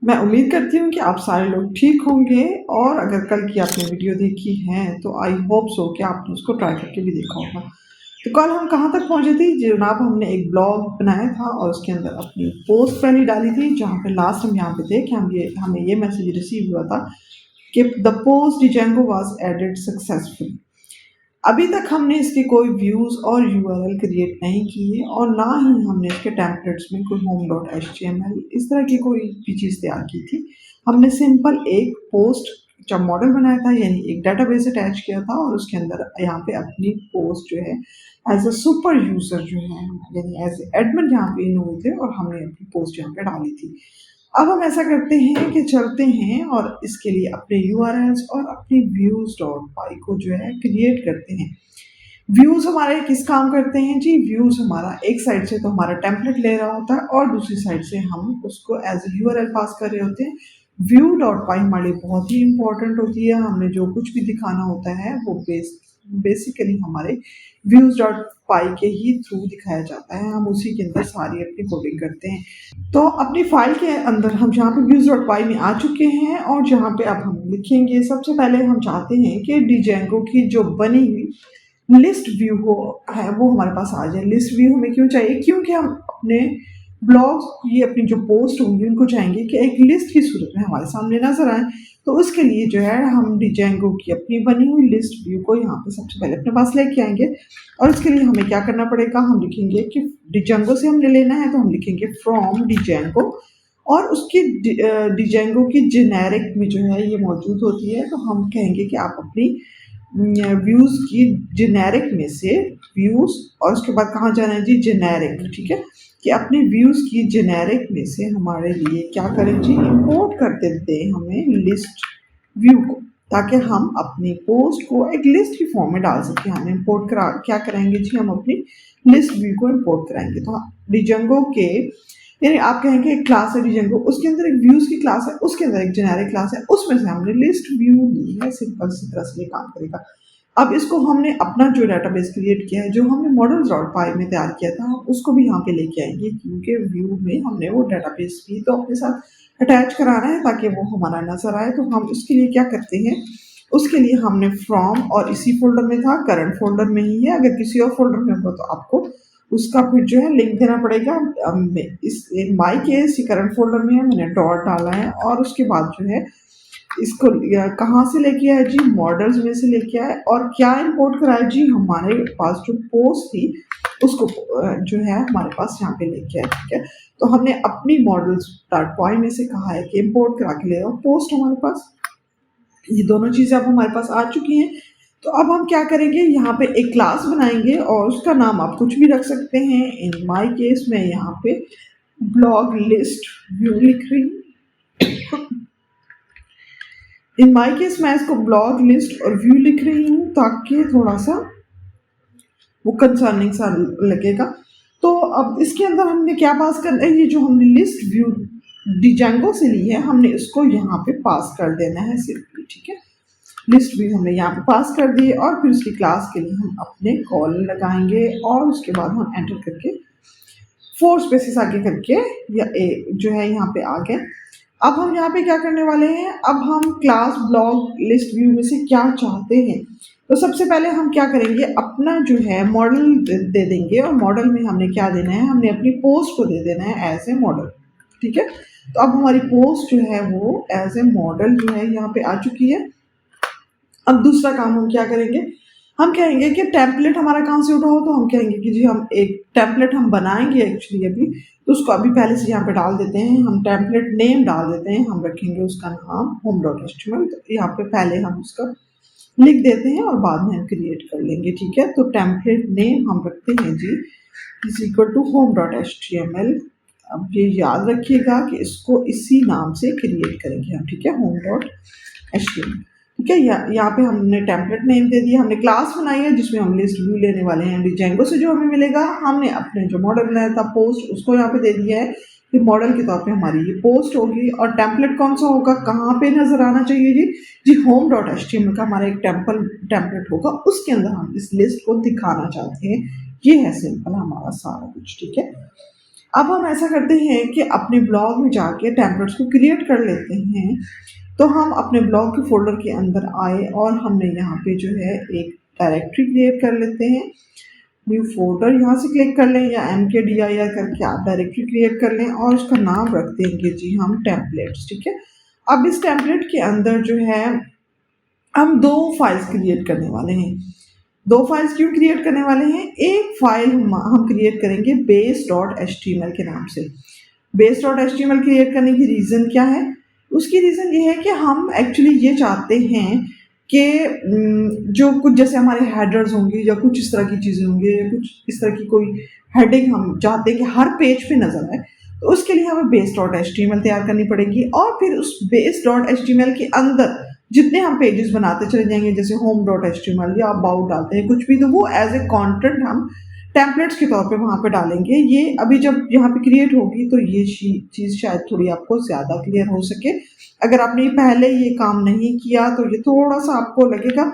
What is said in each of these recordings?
मैं उम्मीद करती हूँ कि आप सारे लोग ठीक होंगे और अगर कल की आपने वीडियो देखी है तो आई होप सो कि आपने उसको ट्राई करके भी देखा होगा। तो कल हम कहाँ तक पहुँचे थे जनाब, हमने एक ब्लॉग बनाया था और उसके अंदर अपनी पोस्ट पहले डाली थी जहाँ पे लास्ट हम यहाँ पे थे कि हमें ये मैसेज रिसीव हुआ था कि the post Django was added successful. अभी तक हमने इसके कोई व्यूज़ और यूआरएल क्रिएट नहीं किए और ना ही हमने इसके टेम्पलेट्स में कोई home dot H T M L इस तरह की कोई भी चीज़ तैयार की थी। हमने सिंपल एक पोस्ट का मॉडल बनाया था, यानी एक डाटाबेस अटैच किया था और उसके अंदर यहाँ पे अपनी पोस्ट जो है एज अ सुपर यूज़र जो है, यानी एज एडमिन यहाँ पे इन हुए थे और हमने अपनी पोस्ट यहाँ पे डाली थी। अब हम ऐसा करते हैं कि चलते हैं और इसके लिए अपने यूआरएल्स और अपनी व्यूज़ डॉट पाई को जो है क्रिएट करते हैं। व्यूज़ हमारे किस काम करते हैं जी? व्यूज़ हमारा एक साइड से तो हमारा टेम्पलेट ले रहा होता है और दूसरी साइड से हम उसको एज ए यूआरएल पास कर रहे होते हैं। व्यू डॉट पाई हमारे लिए बहुत ही इंपॉर्टेंट होती है। हमें जो कुछ भी दिखाना होता है वो बेसिकली हमारे व्यूज़ डॉट पाई के ही थ्रू दिखाया जाता है। हम उसी के अंदर सारी अपनी कोडिंग करते हैं। तो अपनी फाइल के अंदर हम जहाँ पे व्यूज़ डॉट पाई में आ चुके हैं और जहाँ पे अब हम लिखेंगे, सबसे पहले हम चाहते हैं कि डिजेंगो की जो बनी हुई लिस्ट व्यू हो है वो हमारे पास आ जाए। लिस्ट व्यू हमें क्यों चाहिए? क्योंकि हम अपने ब्लॉग्स की अपनी जो पोस्ट होंगी उनको चाहेंगे कि एक लिस्ट की सूरत में हमारे सामने नजर आए। तो उसके लिए जो है हम डिजेंगो की अपनी बनी हुई लिस्ट व्यू को यहाँ पे सबसे पहले अपने पास लेके आएंगे और उसके लिए हमें क्या करना पड़ेगा, हम लिखेंगे कि डिजेंगो से हमने लेना है तो हम लिखेंगे फ्रॉम डिजेंगो और उसकी डिजेंगो की जेनेरिक में जो है ये मौजूद होती है। तो हम कहेंगे कि आप अपनी व्यूज़ की जेनेरिक में से व्यूज़ और उसके बाद कहाँ जाना है जी? जेनेरिक। ठीक है, कि अपने व्यूज़ की जेनेरिक में से हमारे लिए क्या करें जी? इंपोर्ट करते दें हमें लिस्ट व्यू को, ताकि हम अपनी पोस्ट को एक लिस्ट की फॉर्म में डाल सकें। हम इंपोर्ट करा क्या कराएंगे जी? हम अपनी लिस्ट व्यू को इंपोर्ट कराएंगे। तो डिजेंगो के, यानी आप कहेंगे एक क्लास है डिजेंगो, उसके अंदर एक व्यूज़ की क्लास है, उसके अंदर एक जेनेरिक क्लास है, उसमें से हमने लिस्ट व्यू ली है। सिंपल सी तरह से ये काम करेगा। अब इसको हमने अपना जो डाटाबेस क्रिएट किया है, जो हमने मॉडल्स डॉट पाई में तैयार किया था, उसको भी यहाँ पे लेके आएंगे क्योंकि व्यू में हमने वो डाटाबेस भी तो अपने साथ अटैच कराना है ताकि वो हमारा नजर आए। तो हम उसके लिए क्या करते हैं, उसके लिए हमने फ्रॉम और इसी फोल्डर में था, करंट फोल्डर में ही है। अगर किसी और फोल्डर में हो तो आपको उसका फिर जो है लिंक देना पड़ेगा। इस माई केस करंट फोल्डर में है, मैंने डॉट डाला है और उसके बाद जो है इसको कहाँ से लेके आए जी? मॉडल्स में से लेके आए और क्या इंपोर्ट कराए जी? हमारे पास जो पोस्ट थी उसको जो है हमारे पास यहाँ पे लेके आए। ठीक है, तो हमने अपनी मॉडल्स डॉट पाई में से कहा है कि इंपोर्ट करा के ले आओ पोस्ट हमारे पास। ये दोनों चीज़ें अब हमारे पास आ चुकी हैं। तो अब हम क्या करेंगे, यहाँ पे एक क्लास बनाएंगे और उसका नाम आप कुछ भी रख सकते हैं। इन माय केस में यहाँ पे ब्लॉग लिस्ट व्यू लिख रही हूँ। इन माय केस मैं इसको ब्लॉग लिस्ट और व्यू लिख रही हूँ ताकि थोड़ा सा वो कंसर्निंग सा लगेगा। तो अब इसके अंदर हमने क्या पास करना है, ये जो हमने लिस्ट व्यू डिजेंगो से ली है हमने इसको यहाँ पे पास कर देना है सिंपली। ठीक है, लिस्ट व्यू हमने यहाँ पे पास कर दी और फिर उसकी क्लास के लिए हम अपने कॉल लगाएंगे और उसके बाद हम एंटर करके 4 स्पेसेस आगे करके या जो है यहाँ पे आ गए। अब हम यहाँ पे क्या करने वाले हैं, अब हम क्लास ब्लॉग लिस्ट व्यू में से क्या चाहते हैं। तो सबसे पहले हम क्या करेंगे, अपना जो है मॉडल दे देंगे और मॉडल में हमने क्या देना है, हमने अपनी पोस्ट को दे देना है एज ए मॉडल। ठीक है, तो अब हमारी पोस्ट जो है वो एज ए मॉडल जो है यहाँ पे आ चुकी है। अब दूसरा काम हम क्या करेंगे, हम कहेंगे कि टेम्पलेट हमारा कहाँ से उठा हो, तो हम कहेंगे कि जी हम एक टेम्पलेट हम बनाएंगे एक्चुअली अभी, तो उसको अभी पहले से यहाँ पे डाल देते हैं। हम टेम्पलेट नेम डाल देते हैं, हम रखेंगे उसका नाम होम डॉट एचटीएमएल। तो यहाँ पे पहले हम उसका लिख देते हैं और बाद में हम क्रिएट कर लेंगे। ठीक है, तो टेम्पलेट नेम हम रखते हैं g is equal to home dot HTML. अब ये याद रखिएगा कि इसको इसी नाम से क्रिएट करेंगे हम। ठीक है, होम डॉट एचटीएमएल। ठीक है, यहाँ पे हमने टेम्पलेट नेम दे दिया, हमने क्लास बनाई है जिसमें हम लिस्ट व्यू लेने वाले हैं। डिजेंगो से जो हमें मिलेगा, हमने अपने जो मॉडल बनाया था पोस्ट उसको यहाँ पे दे दिया है कि मॉडल के तौर पे हमारी ये पोस्ट होगी। और टेम्पलेट कौन सा होगा, कहाँ पे नजर आना चाहिए जी? जी होम डॉट एचटीएमएल का हमारा एक टेम्पलेट होगा, उसके अंदर हम इस लिस्ट को दिखाना चाहते हैं। ये है सिंपल हमारा सारा कुछ। ठीक है, अब हम ऐसा करते हैं कि अपने ब्लॉग में जाके टेम्पलेट्स को क्रिएट कर लेते हैं। तो हम अपने ब्लॉग के फ़ोल्डर के अंदर आए और हमने यहाँ पे जो है एक डायरेक्टरी क्रिएट कर लेते हैं। न्यू फ़ोल्डर यहाँ से क्लिक कर लें या mkdir करके आप डायरेक्टरी क्रिएट कर लें और उसका नाम रख देंगे जी हम टेम्पलेट्स, ठीक है। अब इस टेम्पलेट के अंदर जो है हम 2 फाइल्स क्रिएट करने वाले हैं। 2 फाइल्स क्यों क्रिएट करने वाले हैं? एक फाइल हम क्रिएट करेंगे base.html के नाम से। base.html क्रिएट करने की रीज़न क्या है? उसकी रीज़न ये है कि हम एक्चुअली ये चाहते हैं कि जो कुछ जैसे हमारे हेडर्स होंगे या कुछ इस तरह की चीज़ें होंगी या कुछ इस तरह की कोई हेडिंग हम चाहते हैं कि हर पेज पे नज़र आए, तो उसके लिए हमें base.html तैयार करनी पड़ेगी और फिर उस base.html के अंदर जितने हम पेजेस बनाते चले जाएंगे, जैसे home.html या अबाउट डालते हैं कुछ भी, तो वो एज ए कंटेंट हम टेम्पलेट्स के तौर पे वहाँ पे डालेंगे। ये अभी जब यहाँ पे क्रिएट होगी तो ये चीज़ शायद थोड़ी आपको ज़्यादा क्लियर हो सके। अगर आपने पहले ये काम नहीं किया तो ये थोड़ा सा आपको लगेगा,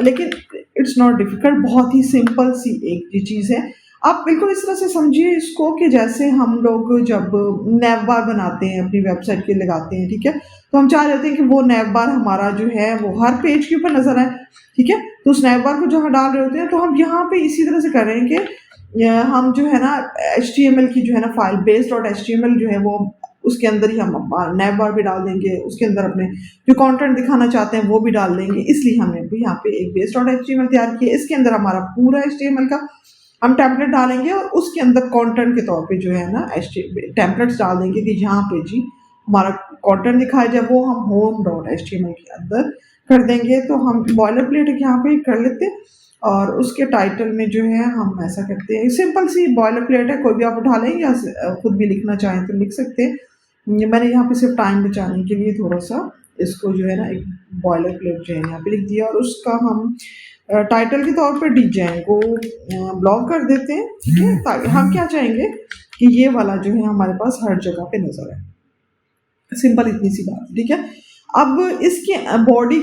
लेकिन इट्स नॉट डिफ़िकल्ट, बहुत ही सिंपल सी एक ये चीज़ है। आप बिल्कुल इस तरह से समझिए इसको कि जैसे हम लोग जब नैव बार बनाते हैं अपनी वेबसाइट के लगाते हैं, ठीक है, तो हम चाह रहे हैं कि वो नैव बार हमारा जो है वो हर पेज के ऊपर नज़र आए, ठीक है। तो उस नैव बार को जहाँ डाल रहे होते हैं तो हम यहाँ पे इसी तरह से कर रहे हैं कि हम जो है ना HTML की जो है ना फाइल base.html जो है वो उसके अंदर ही हम नैव बार भी डाल देंगे, उसके अंदर अपने जो कंटेंट दिखाना चाहते हैं वो भी डाल देंगे। इसलिए हमने भी यहाँ पे एक base.html तैयार किया। इसके अंदर हमारा पूरा HTML का हम टेम्पलेट डालेंगे और उसके अंदर कंटेंट के तौर पे जो है ना टेम्पलेट्स डाल देंगे कि यहाँ पे जी हमारा कंटेंट दिखाया जाए, वो हम home.html के अंदर कर देंगे। तो हम बॉयलर प्लेट यहाँ पे कर लेते हैं और उसके टाइटल में जो है हम ऐसा करते हैं, सिंपल सी बॉयलर प्लेट है, कोई भी आप उठा लें या खुद भी लिखना चाहें तो लिख सकते हैं। मैंने यहाँ पे सिर्फ टाइम बचाने के लिए थोड़ा सा इसको जो है ना एक बॉयलर प्लेट जो है यहाँ पे लिख दिया और उसका हम टाइटल के तौर पर डिजाइन को ब्लॉक कर देते हैं, ठीक है, ताकि हम क्या चाहेंगे कि ये वाला जो है हमारे पास हर जगह पे नजर आए। सिंपल इतनी सी बात, ठीक है। अब इसके बॉडी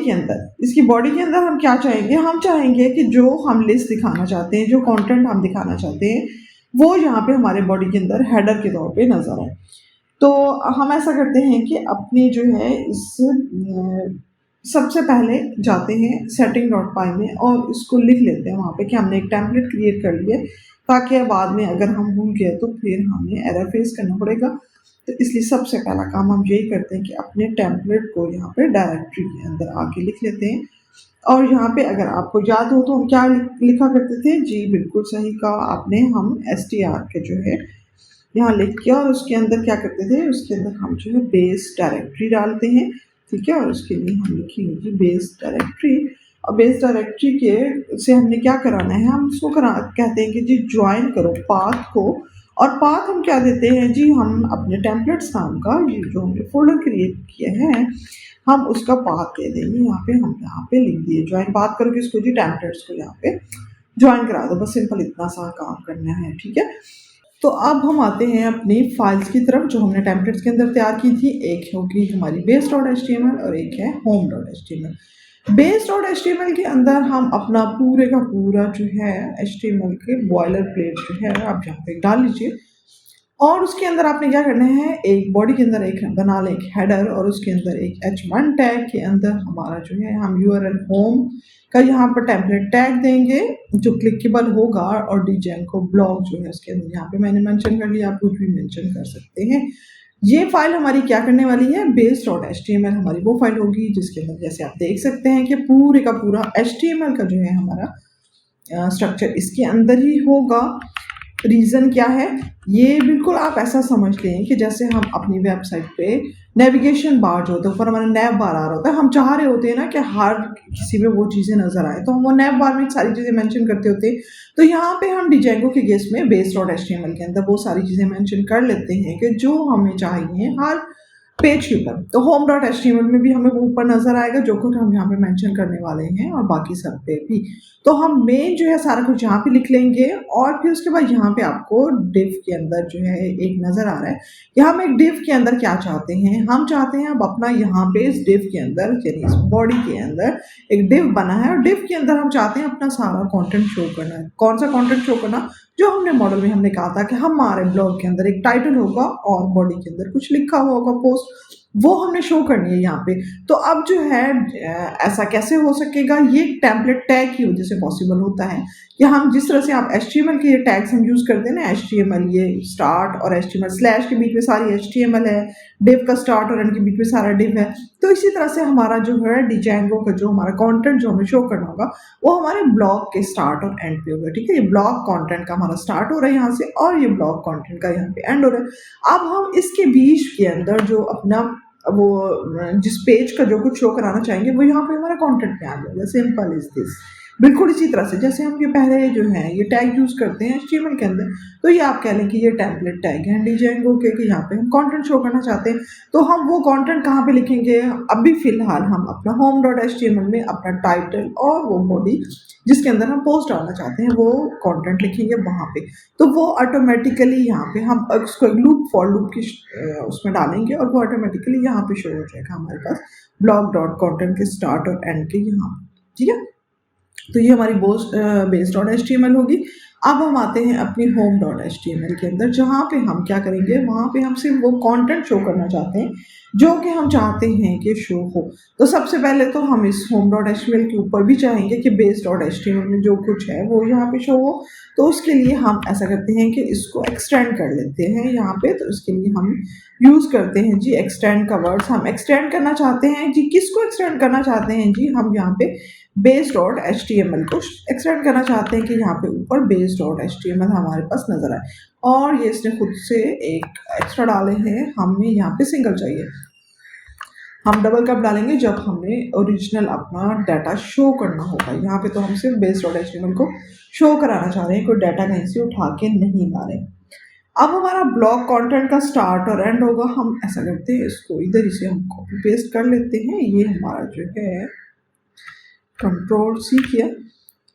के अंदर हम क्या चाहेंगे? हम चाहेंगे कि जो हम लिस्ट दिखाना चाहते हैं, जो कंटेंट हम दिखाना चाहते हैं, वो यहाँ पे हमारे बॉडी के अंदर हेडर के तौर पे नजर आए। तो हम ऐसा करते हैं कि अपनी जो है इस सबसे पहले जाते हैं setting.py में और इसको लिख लेते हैं वहाँ पे कि हमने एक टेम्पलेट क्रिएट कर लिया, ताकि बाद में अगर हम भूल गए तो फिर हमें एरर फेस करना पड़ेगा। तो इसलिए सबसे पहला काम हम यही करते हैं कि अपने टेम्पलेट को यहाँ पे डायरेक्टरी के अंदर आके लिख लेते हैं। और यहाँ पे अगर आपको याद हो तो हम क्या लिखा करते थे? जी बिल्कुल सही कहा आपने, हम str के जो है यहाँ लिख के और उसके अंदर क्या करते थे, उसके अंदर हम जो है बेस डायरेक्टरी डालते हैं, ठीक है। और उसके लिए हम लिखेंगे जी बेस डायरेक्टरी और बेस डायरेक्टरी के से हमने क्या कराना है, हम उसको कहते हैं कि जी ज्वाइन करो पाथ को। और पाथ हम क्या देते हैं जी, हम अपने टेम्पलेट्स नाम का ये जो हमने फोल्डर क्रिएट किया है हम उसका पाथ दे देंगे। यहाँ पे हम यहाँ पे लिख दिए ज्वाइन पाथ करो किसको जी, टेम्पलेट्स को यहाँ पे ज्वाइन करा दो, बस सिंपल इतना सा काम करना है, ठीक है। तो अब हम आते हैं अपनी फाइल्स की तरफ जो हमने टेम्पलेट्स के अंदर तैयार की थी। एक होगी हमारी base.html और एक है home.html। base.html के अंदर हम अपना पूरे का पूरा जो है HTML के बॉयलर प्लेट जो है आप यहाँ पे डाल लीजिए और उसके अंदर आपने क्या करना है, एक बॉडी के अंदर एक बना लें एक हेडर और उसके अंदर एक h1 टैग के अंदर हमारा जो है हम URL होम का यहाँ पर टेम्पलेट टैग देंगे जो क्लिकेबल होगा और डिजाइन को ब्लॉक जो है उसके अंदर यहाँ पे मैंने मेंशन कर लिया, आप कुछ भी मेंशन कर सकते हैं। ये फाइल हमारी क्या करने वाली है, base.html हमारी वो फाइल होगी जिसके अंदर जैसे आप देख सकते हैं कि पूरे का पूरा HTML का जो है हमारा स्ट्रक्चर इसके अंदर ही होगा। रीज़न क्या है, ये बिल्कुल आप ऐसा समझ लें कि जैसे हम अपनी वेबसाइट पे नेविगेशन बार जो होता है ऊपर हमारा नैव बार आ रहा होता है, हम चाह रहे होते हैं ना कि हर किसी में वो चीज़ें नज़र आए, तो हम वो नैव बार में सारी चीज़ें मेंशन करते होते हैं। तो यहाँ पे हम डिजाइंगो के केस में base.html के अंदर वो सारी चीज़ें मेंशन कर लेते हैं कि जो हमें चाहिए हर पेज के ऊपर। तो home.html में भी हमें वो ऊपर नजर आएगा जो कुछ हम यहाँ पे मेंशन करने वाले हैं और बाकी सब पे भी। तो हम मेन जो है सारा कुछ यहाँ पे लिख लेंगे और फिर उसके बाद यहाँ पे आपको div के अंदर जो है एक नजर आ रहा है। यहाँ हम एक div के अंदर क्या चाहते हैं, हम चाहते हैं अब अपना यहाँ पे इस div के अंदर यानी इस बॉडी के अंदर एक div बना है और div के अंदर हम चाहते हैं अपना सारा कंटेंट शो करना है। कौन सा कंटेंट शो करना, जो हमने मॉडल में हमने कहा था कि हमारे ब्लॉग के अंदर एक टाइटल होगा और बॉडी के अंदर कुछ लिखा हुआ होगा पोस्ट, वो हमने शो करनी है यहाँ पे। तो अब जो है ऐसा कैसे हो सकेगा, ये टेम्पलेट टैग की वजह से पॉसिबल होता है कि हम जिस तरह से आप HTML के ये टैग्स हम यूज़ करते हैं ना, HTML ये स्टार्ट और HTML स्लैश के बीच में सारी HTML है, डिव का स्टार्ट और एंड के बीच में सारा डिव है। तो इसी तरह से हमारा जो है डिजांगो का जो हमारा कंटेंट जो हमें शो करना होगा वो हमारे ब्लॉग के स्टार्ट और एंड पे होगा। ठीक है, ये ब्लॉग कंटेंट का हमारा स्टार्ट हो रहा है यहाँ से और ये ब्लॉग कंटेंट का यहाँ पे एंड हो रहा है। अब हम इसके बीच के अंदर जो अपना वो जिस पेज का जो कुछ शो कराना चाहेंगे वो यहाँ पे हमारा कंटेंट में आ जाएगा। Simple is this. बिल्कुल इसी तरह से जैसे हम ये पहले जो है ये टैग यूज़ करते हैं HTML के अंदर, तो ये आप कह लें कि ये टेम्पलेट टैग है डिजांगो के, कि यहाँ पे हम कंटेंट शो करना चाहते हैं। तो हम वो कंटेंट कहाँ पे लिखेंगे, अभी फ़िलहाल हम अपना home.html में अपना टाइटल और वो बॉडी जिसके अंदर हम पोस्ट डालना चाहते हैं वो कंटेंट लिखेंगे वहाँ पे। तो वो ऑटोमेटिकली यहाँ पे हम उसको लूप फॉर लूप की उसमें डालेंगे और वो ऑटोमेटिकली यहाँ पे शो हो जाएगा हमारे पास ब्लॉग डॉट कॉन्टेंट के स्टार्ट और एंड के यहाँ पे। ठीक है, तो ये हमारी बेस डॉट HTML होगी। अब हम आते हैं अपनी होम डॉट HTML के अंदर, जहाँ पे हम क्या करेंगे, वहाँ पे हम सिर्फ वो कंटेंट शो करना चाहते हैं जो कि हम चाहते हैं कि शो हो। तो सबसे पहले तो हम इस होम डॉट HTML के ऊपर भी चाहेंगे कि बेस डॉट HTML में जो कुछ है वो यहाँ पे शो हो। तो उसके लिए हम ऐसा करते हैं कि इसको एक्सटेंड कर लेते हैं यहाँ पे। तो इसके लिए हम यूज़ करते हैं जी एक्सटेंड का वर्ड्स। हम एक्सटेंड करना चाहते हैं जी, किसको एक्सटेंड करना चाहते हैं जी, हम यहाँ पे बेस डॉट HTML को एक्सटेंड करना चाहते हैं कि यहाँ पे ऊपर बेस डॉट HTML हमारे पास नज़र आए। और ये इसने खुद से एक एक्स्ट्रा डाले हैं, हमें यहाँ पे सिंगल चाहिए। हम डबल कप डालेंगे जब हमें ओरिजिनल अपना डाटा शो करना होगा। यहाँ पे तो हम सिर्फ बेस डॉट HTML को शो कराना चाह रहे हैं, कोई डाटा कहीं से उठा के नहीं ला रहे। अब हमारा ब्लॉग कंटेंट का स्टार्ट और एंड होगा। हम ऐसा करते हैं, इसको इधर इसे हम कॉपी पेस्ट कर लेते हैं। ये हमारा जो है Ctrl+C किया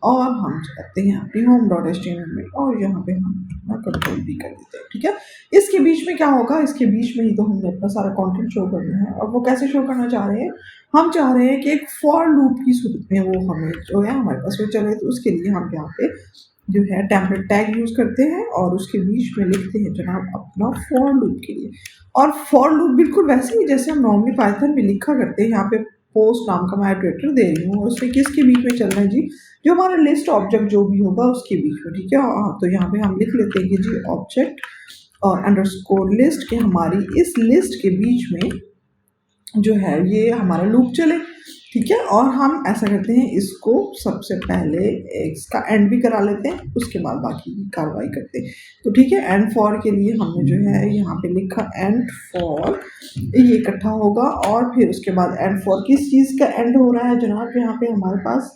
और हम जाते हैं अपनी होम डॉट HTML में और यहाँ पे हम अपना Ctrl+V कर देते हैं। ठीक है, इसके बीच में क्या होगा, इसके बीच में ही तो हमने अपना सारा कंटेंट शो करना है। और वो कैसे शो करना चाह रहे हैं, हम चाह रहे हैं कि एक फॉर लूप की सूरत में वो हमें जो है हमारे पास वो चले। तो उसके लिए हम यहाँ पे जो है टेम्पलेट टैग यूज़ करते हैं और उसके बीच में लिखते हैं जनाब अपना फॉर लूप के लिए। और फॉर लूप बिल्कुल वैसे ही जैसे हम नॉर्मली पाइथन में लिखा करते हैं। यहाँ पे पोस्ट नाम का मैं ऑपरेटर दे रही हूँ और उसमें किसके बीच में चल रहा है जी, जो हमारा लिस्ट ऑब्जेक्ट जो भी होगा उसके बीच में। ठीक है, तो यहाँ पे हम लिख लेते हैं कि जी ऑब्जेक्ट और अंडरस्कोर लिस्ट के हमारी इस लिस्ट के बीच में जो है ये हमारा लूप चले। ठीक है, और हम ऐसा करते हैं, इसको सबसे पहले इसका एंड भी करा लेते हैं, उसके बाद बाकी की कार्रवाई करते हैं। तो ठीक है, एंड फॉर के लिए हमने जो है यहाँ पे लिखा एंड फॉर, ये इकट्ठा होगा। और फिर उसके बाद एंड फॉर किस चीज़ का एंड हो रहा है जनाब, यहाँ पे हमारे पास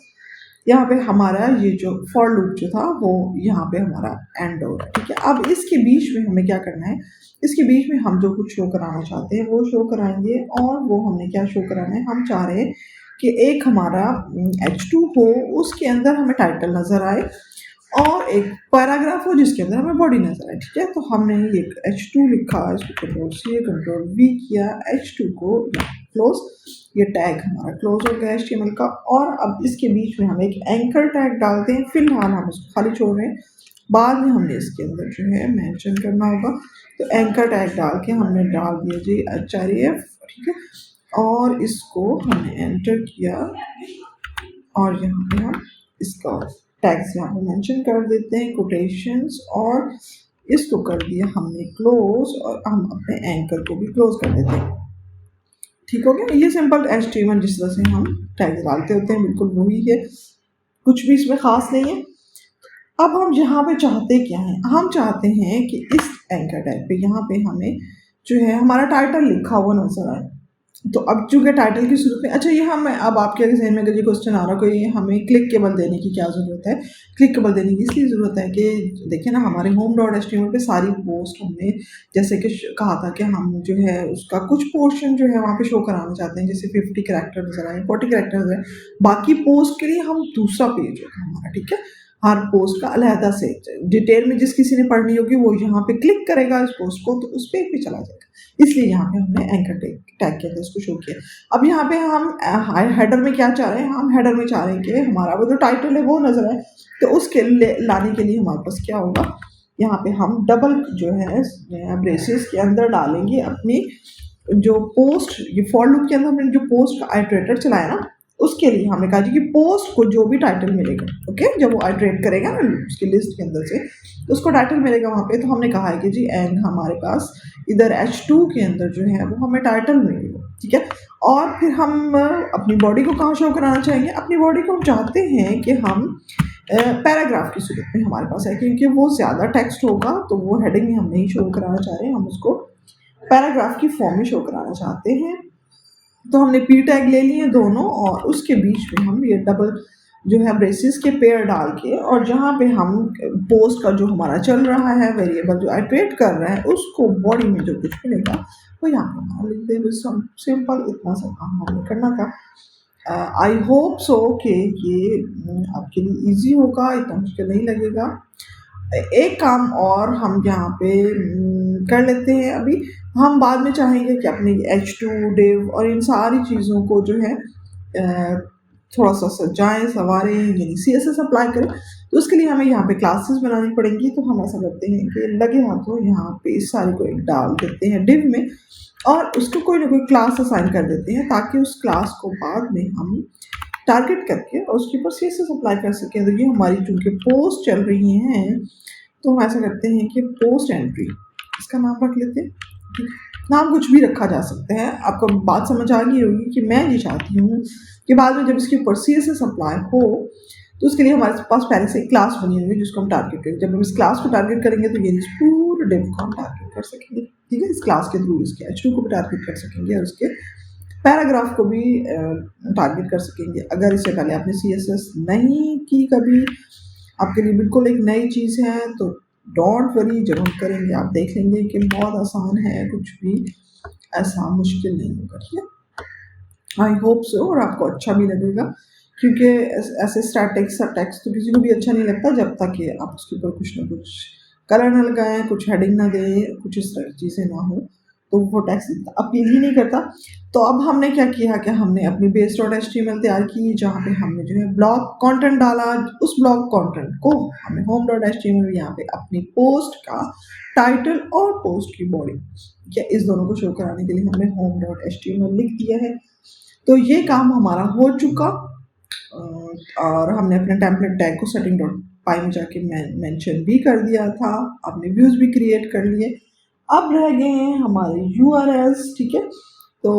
यहाँ पे हमारा ये जो फॉर लूप जो था वो यहाँ पे हमारा एंड हो रहा है। ठीक है, अब इसके बीच में हमें क्या करना है, इसके बीच में हम जो कुछ शो कराना चाहते हैं वो शो कराएंगे। और वो हमने क्या शो कराना है, हम चाह रहे हैं कि एक हमारा H2 हो, उसके अंदर हमें टाइटल नज़र आए और एक पैराग्राफ हो जिसके अंदर हमें बॉडी नज़र आए। ठीक है, तो हमने ये H2 लिखा, इसको Ctrl+C Ctrl+V किया, H2 को क्लोज, ये टैग हमारा क्लोज हो गया HTML का। और अब इसके बीच में हम एक एंकर टैग डालते हैं। फिलहाल हम उसको खाली छोड़ रहे हैं, बाद में हमने इसके अंदर जो है मेंशन करना होगा। तो एंकर टैग डाल के हमने डाल दिया जी href। ठीक है, और इसको हमने एंटर किया और यहाँ पे हम इसका टैग्स यहाँ पे मेंशन कर देते हैं, कोटेशंस, और इसको कर दिया हमने क्लोज और हम अपने एंकर को भी क्लोज कर देते हैं। ठीक हो गया, ये सिंपल HTML जिस तरह से हम टैग्स डालते होते हैं बिल्कुल वही है, कुछ भी इसमें ख़ास नहीं है। अब हम यहाँ पे चाहते क्या हैं, हम चाहते हैं कि इस एंकर टैग पे यहाँ पे हमें जो है हमारा टाइटल लिखा हुआ नजर आए। तो अब चूँकि टाइटल की सूरत में, अच्छा ये हम अब आपके जहन में अगर ये क्वेश्चन आ रहा कोई, हमें क्लिकेबल देने की क्या ज़रूरत है। क्लिकेबल देने की इसलिए ज़रूरत है कि देखिए ना, हमारे होम डॉट HTML पे सारी पोस्ट हमने जैसे कि कहा था कि हम जो है उसका कुछ पोर्शन जो है वहाँ पे शो कराना चाहते हैं, जैसे 50 करैक्टर नजर आए, 40 करैक्टर नजर आए। बाकी पोस्ट के लिए हम दूसरा पेज होगा हमारा। ठीक है, हर पोस्ट का अलहदा से डिटेल में जिस किसी ने पढ़नी होगी वो यहाँ पे क्लिक करेगा इस पोस्ट को तो उस पेज पे चला जाएगा। इसलिए यहाँ पे हमने एंकर टैग के अंदर इसको शो किया। अब यहाँ पे हम हेडर में क्या चाह रहे हैं, हम हेडर में चाह रहे हैं कि हमारा वो जो टाइटल है वो नजर आए। तो उसके लाने के लिए हमारे पास क्या होगा, यहाँ पे हम डबल जो है ब्रेसेस के अंदर डालेंगे अपनी जो पोस्ट, ये फॉर लूप के अंदर हमने जो पोस्ट का आइटरेटर चलाया ना, उसके लिए हमने कहा जी कि पोस्ट को जो भी टाइटल मिलेगा, ओके, जब वो आइटरेट करेगा ना उसकी लिस्ट के अंदर से तो उसको टाइटल मिलेगा वहाँ पे। तो हमने कहा है कि जी एंड हमारे पास इधर H2 के अंदर जो है वो हमें टाइटल मिलेगा, ठीक है। और फिर हम अपनी बॉडी को कहाँ शो कराना चाहेंगे, अपनी बॉडी को हम चाहते हैं कि हम पैराग्राफ की सूरत में हमारे पास है, क्योंकि वो ज़्यादा टेक्स्ट होगा तो वो हेडिंग में हम नहीं शो कराना चाह रहे हैं, हम उसको पैराग्राफ की फॉर्म में शो कराना चाहते हैं। तो हमने पी टैग ले लिए दोनों और उसके बीच में हम ये डबल जो है ब्रेसेस के पेयर डाल के, और जहाँ पे हम पोस्ट का जो हमारा चल रहा है वेरिएबल जो आइटरेट कर रहा है उसको बॉडी में जो कुछ मिलेगा वो यहाँ पे हमारा लिख देंगे। सिंपल इतना सा काम हमें करना था। आई होप सो कि ये आपके लिए इजी होगा, इतना मुश्किल नहीं लगेगा। एक काम और हम यहाँ पे कर लेते हैं। अभी हम बाद में चाहेंगे कि अपनी H2 div और इन सारी चीज़ों को जो है थोड़ा सा सजाएं संवारें, यानी CSS अप्लाई करें। तो उसके लिए हमें यहाँ पे क्लासेस बनानी पड़ेंगी। तो हम ऐसा करते हैं कि लगे हाथों यहाँ पे इस सारी को एक डाल देते हैं div में और उसको कोई ना कोई क्लास असाइन कर देते हैं ताकि उस क्लास को बाद में हम टारगेट करके और उसके ऊपर CSS अप्लाई कर सकें। तो ये हमारी चूँकि पोस्ट चल रही हैं तो हम ऐसा करते हैं कि पोस्ट एंट्री इसका नाम रख लेते हैं। नाम कुछ भी रखा जा सकता है। आपको बात समझ आ गई होगी कि मैं ये चाहती हूँ कि बाद में जब इसके ऊपर CSS अप्लाई हो तो उसके लिए हमारे पास पहले से एक क्लास बनी हुई है जिसको हम टारगेट करेंगे। जब हम इस क्लास को टारगेट करेंगे तो ये इस पूरे div को हम टारगेट कर सकेंगे, ठीक है। इस क्लास के थ्रू इसके H2 को भी टारगेट कर सकेंगे और उसके पैराग्राफ को भी टारगेट कर सकेंगे। अगर इससे पहले आपने CSS नहीं की कभी, आपके लिए बिल्कुल एक नई चीज़ है, तो डोंट वरी, जब हम करेंगे आप देख लेंगे कि बहुत आसान है, कुछ भी ऐसा मुश्किल नहीं होगा, ठीक है। आई होप सो, और आपको अच्छा भी लगेगा क्योंकि ऐसे स्टैटिक सा टेक्स्ट तो किसी को भी अच्छा नहीं लगता जब तक कि आप उसके ऊपर कुछ ना कुछ कलर ना लगाएं, कुछ हेडिंग ना दें, कुछ इस तरह की चीज़ें ना हो तो वो टेक्स्ट अपील ही नहीं करता। तो अब हमने क्या किया कि हमने अपनी base.html तैयार की जहाँ पे हमने जो है ब्लॉग कंटेंट डाला। उस ब्लॉग कंटेंट को हमने home.html यहाँ पे अपनी पोस्ट का टाइटल और पोस्ट की बॉडी क्या इस दोनों को शो कराने के लिए हमने home.html लिख दिया है। तो ये काम हमारा हो चुका और हमने अपने टेम्पलेट टैग को setting.py में जाके मेंशन भी कर दिया था, अपने व्यूज़ भी क्रिएट कर लिए। अब रह गए हैं हमारे URLs, ठीक है। तो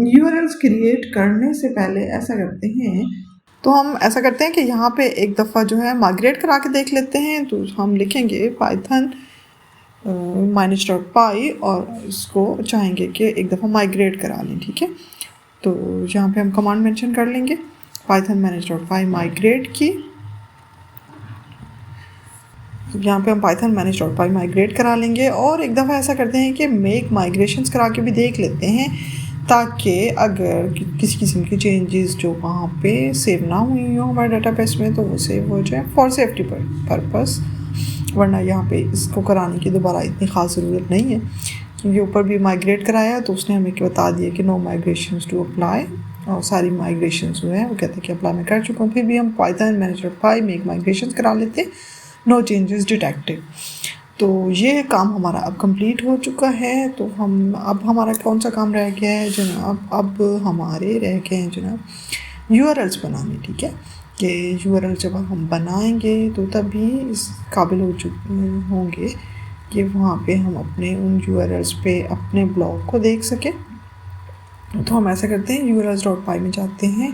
URLs क्रिएट करने से पहले ऐसा करते हैं, तो हम ऐसा करते हैं कि यहाँ पे एक दफ़ा जो है माइग्रेट करा के देख लेते हैं। तो हम लिखेंगे python -py और इसको चाहेंगे कि एक दफ़ा माइग्रेट करा लें, ठीक है। तो यहाँ पे हम कमांड मेंशन कर लेंगे python -py माइग्रेट की। यहाँ पे हम python -py माइग्रेट करा लेंगे और एक दफ़ा ऐसा करते हैं कि मेक माइग्रेशंस करा के भी देख लेते हैं ताकि अगर किसी किस्म की चेंजेस जो वहाँ पे सेव ना हुई हो हमारे डाटाबेस में तो वो सेव हो जाए फॉर सेफ्टी पर्पस। वरना यहाँ पे इसको कराने की दोबारा इतनी ख़ास ज़रूरत नहीं है क्योंकि ऊपर भी माइग्रेट कराया तो उसने हमें बता दिया कि नो माइग्रेशंस टू अप्लाई, और सारी माइग्रेशंस जो है वो कहते हैं कि अप्लाई मैं कर चुका हूँ। फिर भी हम python -py मेक माइग्रेशंस करा लेते हैं, नो चेंजेस डिटेक्टेड। तो ये काम हमारा अब कंप्लीट हो चुका है। तो हम अब हमारा कौन सा काम रह गया है जनाब, अब हमारे रह गए हैं जनाब URLs बनाने, ठीक है। कि URL जब हम बनाएंगे तो तभी इस काबिल हो चुके होंगे कि वहाँ पे हम अपने उन URLs पे अपने ब्लॉग को देख सकें। तो हम ऐसा करते हैं urls.py में जाते हैं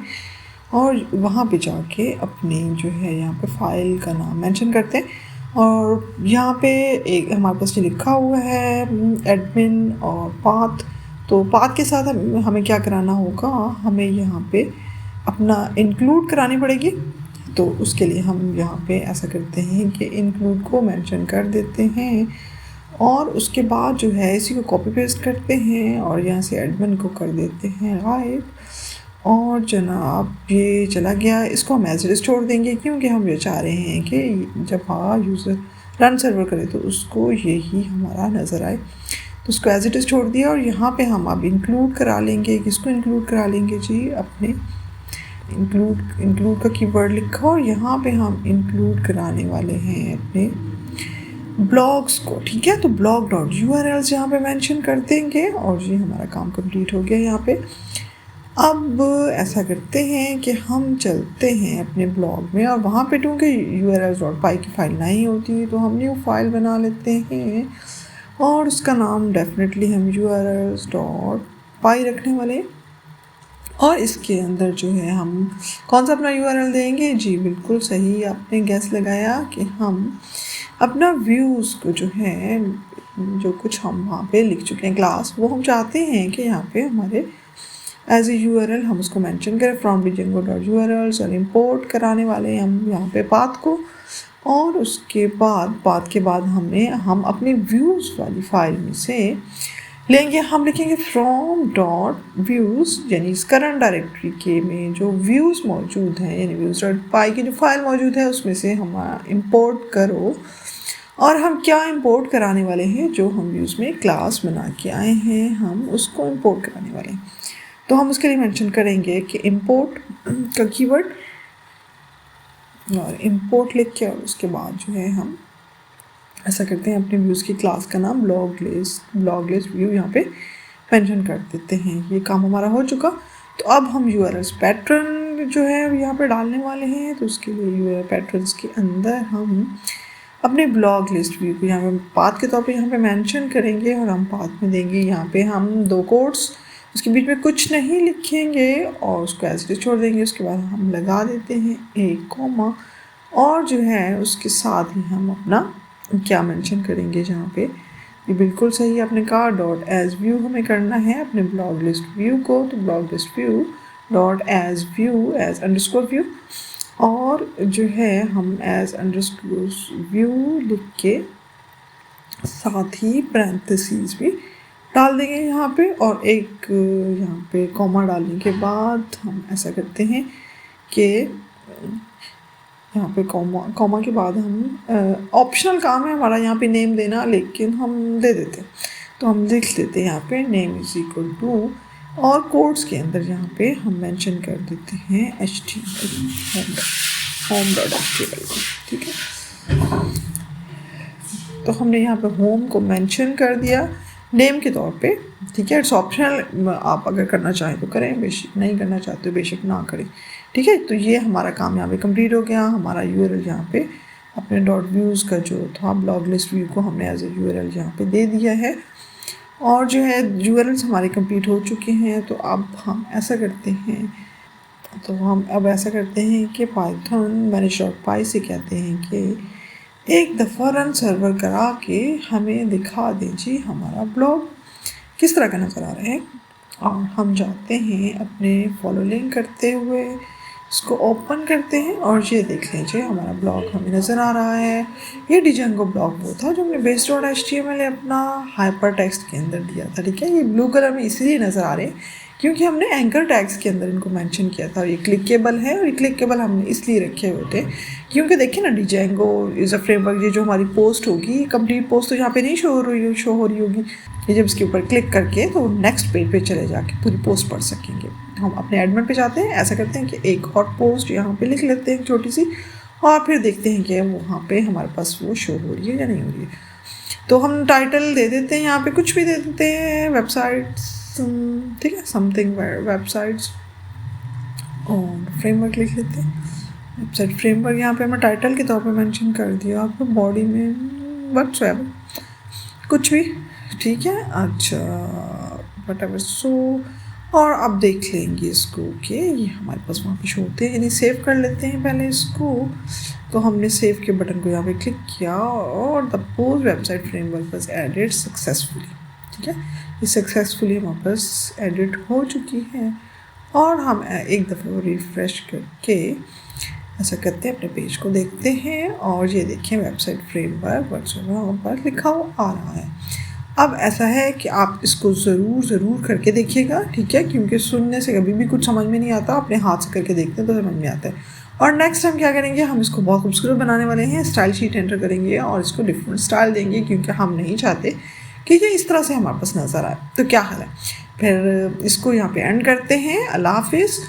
और वहाँ पे जाके अपनी जो है यहाँ पे फाइल का नाम मेंशन करते हैं और यहाँ पे एक हमारे पास ये लिखा हुआ है एडमिन और पाथ। तो पाथ के साथ हमें क्या कराना होगा, हमें यहाँ पे अपना इंक्लूड करानी पड़ेगी। तो उसके लिए हम यहाँ पे ऐसा करते हैं कि इंक्लूड को मेंशन कर देते हैं और उसके बाद जो है इसी को कॉपी पेस्ट करते हैं और यहाँ से एडमिन को कर देते हैं गायब। और जनाब ये चला गया, इसको हम एज इट इज़ छोड़ देंगे क्योंकि हम ये चाह रहे हैं कि जब यूज़र रन सर्वर करे तो उसको यही हमारा नज़र आए। तो उसको एज इट इज़ छोड़ दिया और यहाँ पे हम अब इंक्लूड करा लेंगे। किसको इंक्लूड करा लेंगे जी? अपने इंक्लूड का कीवर्ड लिखा और यहाँ पे हम इंक्लूड कराने वाले हैं अपने ब्लॉग्स को। ठीक है, तो blog.urls यहाँ पे मेंशन कर देंगे और ये हमारा काम कंप्लीट हो गया यहाँ पे। अब ऐसा करते हैं कि हम चलते हैं अपने ब्लॉग में और वहाँ पे क्योंकि urls.py की फ़ाइल नहीं होती तो हम न्यू फाइल बना लेते हैं और उसका नाम डेफिनेटली हम urls.py रखने वाले। और इसके अंदर जो है हम कौन सा अपना URL देंगे? जी बिल्कुल सही आपने गैस लगाया कि हम अपना व्यूज़ को जो है, जो कुछ हम वहाँ पे लिख चुके हैं क्लास, वो हम चाहते हैं कि यहाँ पे हमारे एज ए URL हम उसको मेंशन करें फ्रॉम django.urls और इंपोर्ट कराने वाले हैं हम यहाँ पे पाथ को। और उसके बाद पाथ के बाद हम अपने व्यूज़ वाली फाइल में से लेंगे, हम लिखेंगे from.views यानी इस करंट डायरेक्टरी के में जो व्यूज़ मौजूद हैं यानी views.py की जो फाइल मौजूद है उसमें से हम इंपोर्ट करो। और हम क्या इंपोर्ट कराने वाले हैं? जो हम व्यूज़ में क्लास बना के आए हैं हम उसको इंपोर्ट कराने वाले हैं। तो हम उसके लिए मेंशन करेंगे कि इंपोर्ट का कीवर्ड और इंपोर्ट लिख के और उसके बाद जो है हम ऐसा करते हैं अपने व्यूज़ की क्लास का नाम ब्लॉग लिस्ट व्यू यहाँ पे मेंशन कर देते हैं। ये काम हमारा हो चुका। तो अब हम URLs पैटर्न जो है यहाँ पे डालने वाले हैं। तो उसके लिए URL पैटर्न्स के अंदर हम अपने ब्लॉग लिस्ट व्यू को यहाँ पे पाथ के तौर पे यहाँ पे मेंशन करेंगे और हम पाथ में देंगे यहाँ पे हम 2 कोट्स, उसके बीच में कुछ नहीं लिखेंगे और उसको ऐसे छोड़ देंगे। उसके बाद हम लगा देते हैं एक कॉमा और जो है उसके साथ ही हम अपना क्या मेंशन करेंगे जहाँ पे ये बिल्कुल सही आपने कहा .as_view हमें करना है अपने ब्लॉग लिस्ट व्यू को। तो blog list view .as_view as_view और जो है हम as_view लिख के साथ ही पैरेंथेसिस भी डाल देंगे यहाँ पे और एक यहाँ पे कॉमा डालने के बाद हम ऐसा करते हैं कि यहाँ पे कॉमा के बाद हम ऑप्शनल काम है हमारा यहाँ पे नेम देना, लेकिन हम दे देते हैं। तो हम लिख देते हैं यहाँ पे नेम इज इक्वल टू और कोड्स के अंदर यहाँ पे हम मेंशन कर देते हैं HTML home.html को। ठीक है, तो हमने यहाँ पे होम को मेंशन कर दिया नेम के तौर पे। ठीक है, इट्स ऑप्शनल, आप अगर करना चाहें तो करें, बेशक नहीं करना चाहते हो बेशक ना करें। ठीक है, तो ये हमारा काम यहाँ पे कंप्लीट हो गया। हमारा URL यहाँ पे अपने .views का जो था ब्लॉग लिस्ट व्यू को हमने एज ए URL यहाँ पे दे दिया है और जो है URLs हमारे कंप्लीट हो चुके हैं। तो अब हम ऐसा करते हैं कि पाइथन manage.py से कहते हैं कि एक दफ़ा रन सर्वर करा के हमें दिखा दीजिए हमारा ब्लॉग किस तरह का नज़र आ रहा है। और हम जाते हैं अपने फॉलो लिंक करते हुए इसको ओपन करते हैं और ये देख लीजिए हमारा ब्लॉग हमें नज़र आ रहा है। ये डिजेंगो ब्लॉग वो था जो हमने base.html अपना हाइपर टेक्स्ट के अंदर दिया था। ठीक है, ये ब्लू कलर में इसलिए नज़र आ रहे हैं क्योंकि हमने एंकर टैग्स के अंदर इनको मेंशन किया था। और ये क्लिकेबल है और ये क्लिकेबल हमने इसलिए रखे हुए थे क्योंकि देखिए ना डिजेंगो इज़ अ फ्रेमवर्क, ये जो हमारी पोस्ट होगी कंप्लीट पोस्ट तो यहाँ पे नहीं शो हो रही होगी। ये जब इसके ऊपर क्लिक करके तो नेक्स्ट पेज पे चले जाके पूरी पोस्ट पढ़ सकेंगे। हम अपने एडमिन पे जाते हैं, ऐसा करते हैं कि एक और पोस्ट यहाँ पे लिख लेते हैं छोटी सी और फिर देखते हैं कि वहाँ पे हमारे पास वो शो हो रही है या नहीं हो रही है। तो हम टाइटल दे देते हैं, यहाँ पे कुछ भी दे देते हैं, वेबसाइट्स, ठीक है, समथिंग वेबसाइट्स और फ्रेमवर्क लिख लेते हैं। वेबसाइट फ्रेमवर्क यहाँ पे हमने टाइटल के तौर पे मेंशन कर दिया, आपको बॉडी में व्हाटसएवर कुछ भी, ठीक है। अच्छा व्हाटएवर सो और अब देख लेंगे इसको कि ये हमारे पास वहाँ पे शो होते हैं, यानी सेव कर लेते हैं पहले इसको। तो हमने सेव के बटन को यहाँ पे क्लिक किया और the post website framework was edit successfully. ठीक है, ये सक्सेसफुली हमारे पास एडिट हो चुकी है और हम एक दफ़ा रिफ़्रेश करके ऐसा करते हैं अपने पेज को देखते हैं और ये देखें वेबसाइट फ्रेमवर्क व्हाट्सएवर वहाँ पर लिखा हुआ आ रहा है। अब ऐसा है कि आप इसको ज़रूर करके देखिएगा, ठीक है, क्योंकि सुनने से कभी भी कुछ समझ में नहीं आता, अपने हाथ से करके देखते हैं तो समझ में आता है। और नेक्स्ट हम क्या करेंगे, हम इसको बहुत खूबसूरत बनाने वाले हैं, स्टाइल शीट एंटर करेंगे और इसको डिफरेंट स्टाइल देंगे, क्योंकि हम नहीं चाहते कि ये इस तरह से हमारे पास नज़र आए। तो क्या हाल है, फिर इसको यहाँ पे एंड करते हैं। अल्लाह हाफिज़।